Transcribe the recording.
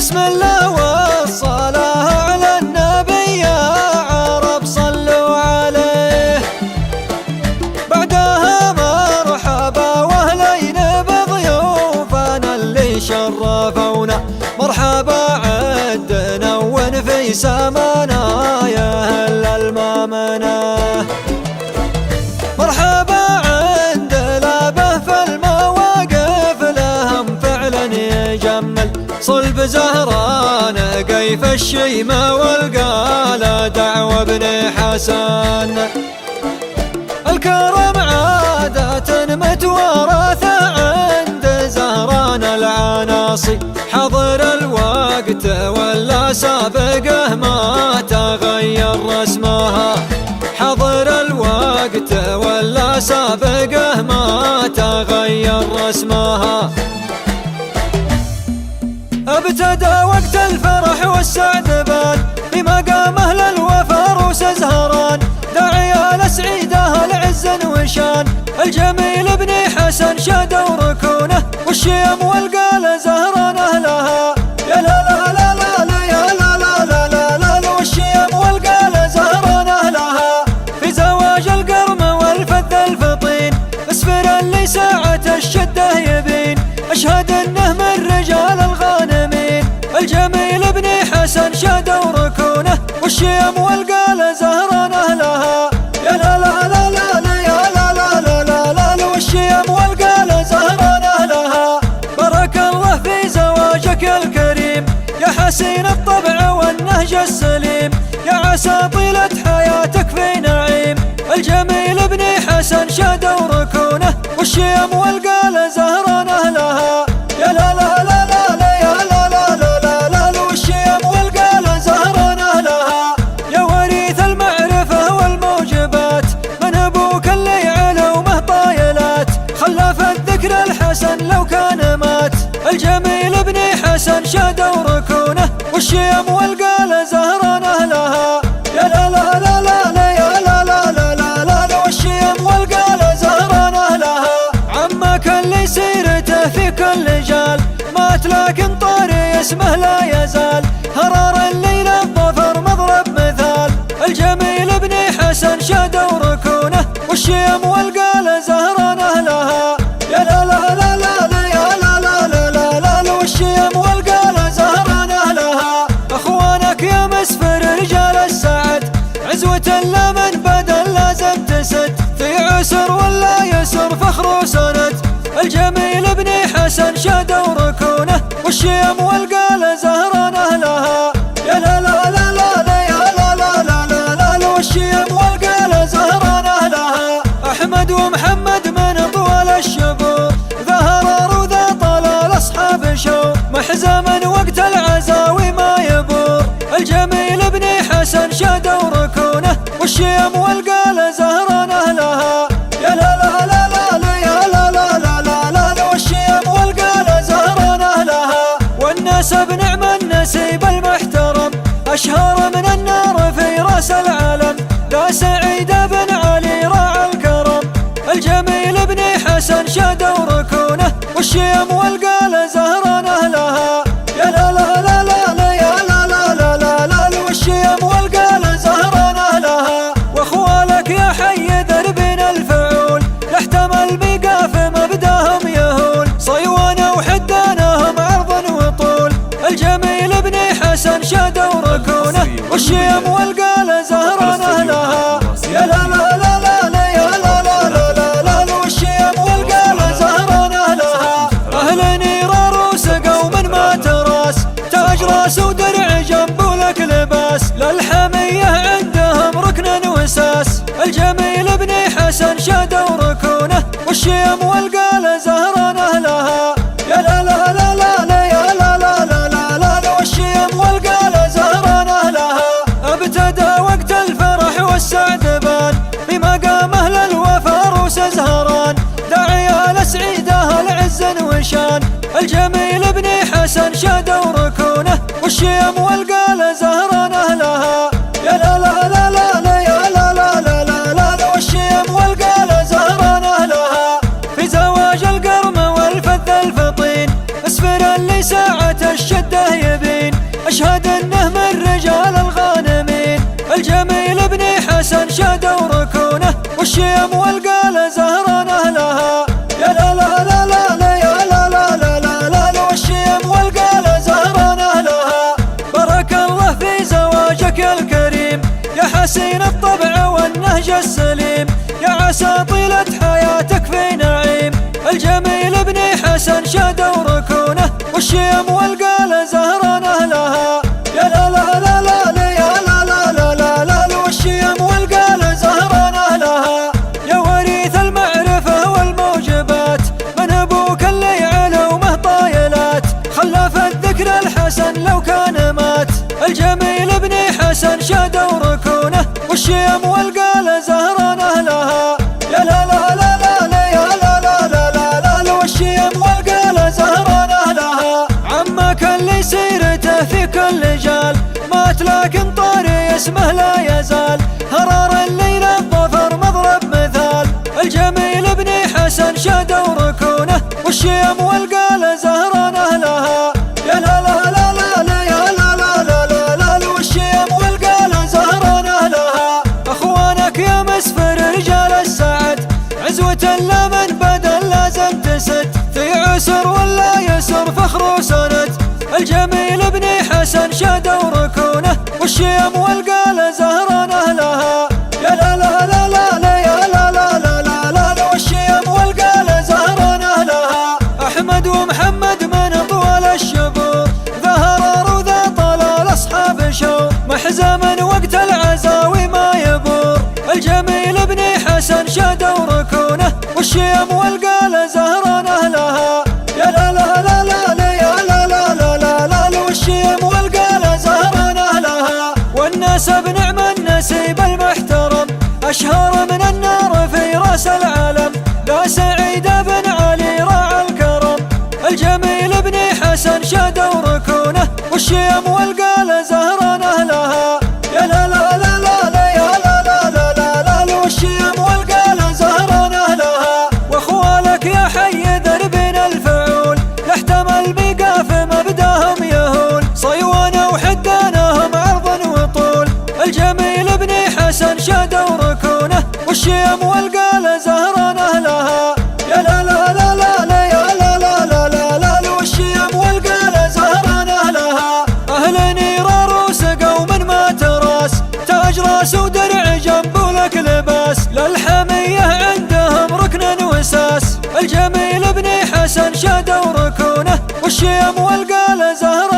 بسم الله والصلاة على النبي يا عرب صلوا عليه. بعدها مرحبا واهلين بضيوفنا اللي شرفونا، مرحبا عدنا ونفي سمانا يا أهل المامنة. مرحبا عند لابه في المواقف لهم فعلا يجمل، صلب زهران قيف الشيمة والقالة دعوة بن حسن. الكرم عادة متوارثة عند زهران العناصي، حضر الوقت ولا سابقه ما تغير رسمها، حضر الوقت ولا سابقه ما تغير رسمها. ابتدى وقت الفرح والسعد بان في مقام اهل الوفا روس زهران، داعية لسعيده العز وشان، الجميل بن حسن شادوا ركونه والشيم والقال زهران اهلها. يا لا لا لا لا لا يا لا لا لا لا لا والشيم والقال زهران اهلها. في زواج القرم والفذ الفطين اسفر اللي ساعة الشدة يبين، اشهد انه من رجال الغانمين، الجميل بن حسن شادوا ركونه والشيم والقال زهران اهلها. يا لا لا لا لا لا يا لا لا لا لا لا والشيم والقال زهران اهلها. بارك الله في زواجك الكريم يا حسين الطبع والنهج السليم، يا عسى طيلة حياتك في نعيم، الجميل بن حسن شادوا ركونه والشيم والقال زهران اهلها. يا لا لا لا لا لا يا لا لا لا لا لا والشيم والقال زهران اهلها. يا وريث المعرفة والموجبات من ابوك اللي علومه طايلات، خلف الذكر الحسن لو كان مات، الجميل بن حسن شادوا ركونه والشيم والقال زهران اهلها. يا لا لا لا لا لا يا لا لا لا لا لا والشيم والقال زهران اهلها. عمك اللي سيرته في كل جال مات لكن طاري اسمه لا يزال، هرار الليل الظفر مضرب مثال، الجميل بن حسن شادوا ركونه والشيم والقال زهران اهلها. يا لا لا لا لا لا يا لا لا لا لا لا والشيم والقال زهران اهلها. اخوانك يا مسفر رجال السعد عزوة لمن بدل لازم تسد، في عسر ولا يسر فخر وسند، الجميل بن حسن شادوا ركونه والشيم والقال زهران اهلها. يا لا لا لا لا لا يا لا لا لا لا لا والشيم والقال زهران اهلها. احمد ومحمد من طول الشبور ظهرار وذا طلال اصحاب شو، محزما وقت العزاوي ما يبور، الجميل بن حسن شادوا ركونه والشيم والقال زهران اهلها. يا لا لا لا لا لا يا لا لا لا لا لا والشيم والقال زهران اهلها. والناس بنعم النسيب المحترم اشهر من النار في راس العلم، ذا سعيد بن علي راعى الكرم، الجميل بن حسن شادوا ركونه والشيم والقال زهران اهلها. يا لا لا لا لا لا يا لا لا لا لا لا والشيم والقال زهران اهلها. واخوالك يا حي دربين الفعول يحتمل ميقاف مبداهم يهول، صيوانه وحدانهم عرض وطول، الجميل بن حسن شادوا ركونه والشيم والقال زهران اهلها. يا لا لا لا لا لا يا لا لا لا لا لا والشيم والقال زهران اهلها. اهل نيرار وسقوا من ما تراس، تاج راس ودرع جنب لك لباس، للحمية عندهم ركن وساس، الجميل بن حسن شادوا ركونه والشيم والقال زهران اهلها. يا لا لا لا لا لا يا لا لا لا لا لا والشيم والقال زهران اهلها. ابتدى وقت الفرح والسعد بان في مقام اهل الوفا روس زهران، داعية لسعيده العز وشان، الجميل بن حسن شادوا ركونه والشيم والقال زهران اهلها. يا لا لا لا لا لا يا لا لا لا لا لا والشيم والقال زهران اهلها. في زواج القرم والفذ الفطين اسفر اللي ساعة الشدة يبين، الجميل بن حسن شادوا ركونه والشيم والقال زهران أهلها. يا لا لا لا لا لا يا لا لا لا لا لا والشيم والقال زهران أهلها. بارك الله في زواجك الكريم يا حسين الطبع والنهج السليم، يا عسى طيلة حياتك في نعيم. الجميل بن حسن شادوا ركونه والشيم والقال زهران أهلها. يا لا لا لا لا لا يا لا لا لا لا لا والشيم والقال زهران أهلها. يا وريث المعرفة والموجبات من أبوك اللي علومه طايلات، خلف الذكر الحسن لو كان مات. الجميل بن حسن شادوا ركونه والشيم والقال زهران أهلها. يا لا لا لا لا لا يا لا لا لا لا لا والشيم والقال زهران أهلها. عمك اللي سيرته في كل جال مات لكن طاري اسمه لا يزال، هرار الليل الظفر مضرب مثال. الجميل بن حسن شادوا ركونه والشيم والقال زهران أهلها. يا لا لا لا لا لا يا لا لا لا لا لا والشيم والقال زهران أهلها. أخوانك يا مسفر رجال السعد عزوة لا من بدل لازم تسد، في عسر ولا يسر فخر وسند. الجميل بن حسن شادوا ركونه والشيم والقال زهران أهلها. يا لا لا لا لا لا يا لا لا لا لا لا والشيم والقال زهران أهلها. أحمد ومحمد من طول الشبور ظهرار وذا طلال أصحاب شوق، محزم وقت العزاوي ما يبور. الجميل بن حسن شادوا ركونه والشيم والقال زهران أهلها. يا لا لا لا لا لا يا لا لا لا لا لا والشيم والقال زهران أهلها. والناس بنعم النسيب المحترم أشهر من النار في رأس العالم، لا سعيد بن علي راعى الكرم. الجميل بن حسن شادوا ركونه والشيم والقال زهران أهلها. يا لا لا لا لا لا يا لا لا لا لا لا والشيم والقال زهران أهلها. واخوالك يا حي دربين الفعول يحتمل بقاف مبداهم يهول، صيوانه وحدانهم عرض وطول. الجميل بن حسن شادوا ركونه والشيم والقال زهران أهلها. يا لا لا لا لا لا يا لا لا لا لا لا والشيم والقال زهران أهلها. أهل نيرار وسقوا من ما تراس تاج راس ودرع جنبه لك لباس، للحمية عندهم ركن وساس. الجميل بن حسن شادوا ركونه والشيم والقال زهران